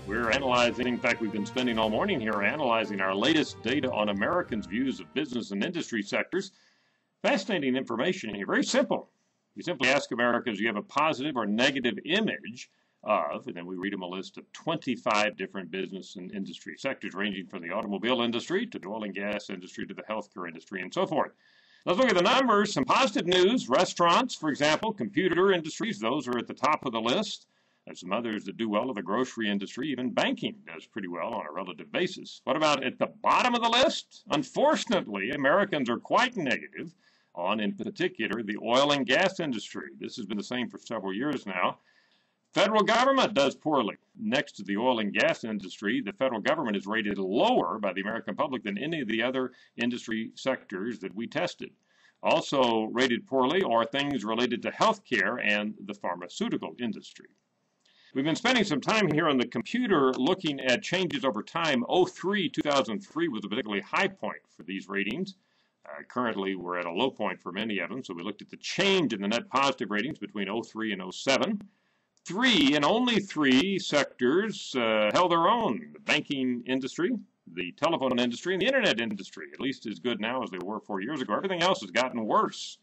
We're analyzing, in fact, we've been spending all morning here analyzing our latest data on Americans' views of business and industry sectors. Fascinating information here. Very simple. You simply ask Americans, do you have a positive or negative image of, and then we read them a list of 25 different business and industry sectors, ranging from the automobile industry to the oil and gas industry to the healthcare industry and so forth. Let's look at the numbers. Some positive news. Restaurants, for example, computer industries, those are at the top of the list. There's some others that do well in the grocery industry. Even banking does pretty well on a relative basis. What about at the bottom of the list? Unfortunately, Americans are quite negative on, in particular, the oil and gas industry. This has been the same for several years now. Federal government does poorly. Next to the oil and gas industry, the federal government is rated lower by the American public than any of the other industry sectors that we tested. Also rated poorly are things related to healthcare and the pharmaceutical industry. We've been spending some time here on the computer looking at changes over time. 2003 was a particularly high point for these ratings. Currently, we're at a low point for many of them, so we looked at the change in the net positive ratings between 03 and 07. Three, and only three sectors held their own. The banking industry, the telephone industry, and the internet industry, at least as good now as they were 4 years ago. Everything else has gotten worse.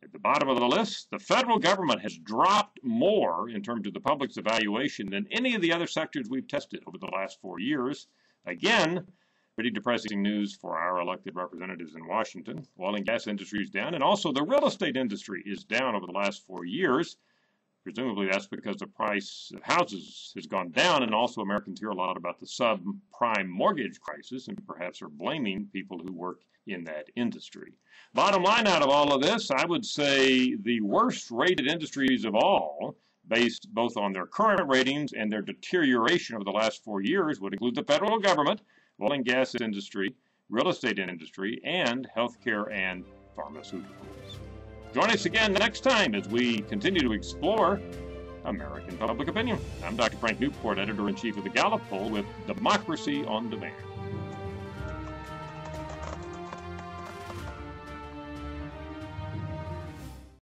At the bottom of the list, the federal government has dropped more in terms of the public's evaluation than any of the other sectors we've tested over the last 4 years. Again, pretty depressing news for our elected representatives in Washington. Oil and gas industry is down, and also the real estate industry is down over the last 4 years. Presumably that's because the price of houses has gone down, and also Americans hear a lot about the subprime mortgage crisis and perhaps are blaming people who work in that industry. Bottom line out of all of this, I would say the worst rated industries of all, based both on their current ratings and their deterioration over the last 4 years, would include the federal government, oil and gas industry, real estate industry, and healthcare and pharmaceuticals. Join us again next time as we continue to explore American public opinion. I'm Dr. Frank Newport, Editor-in-Chief of the Gallup poll with Democracy on Demand.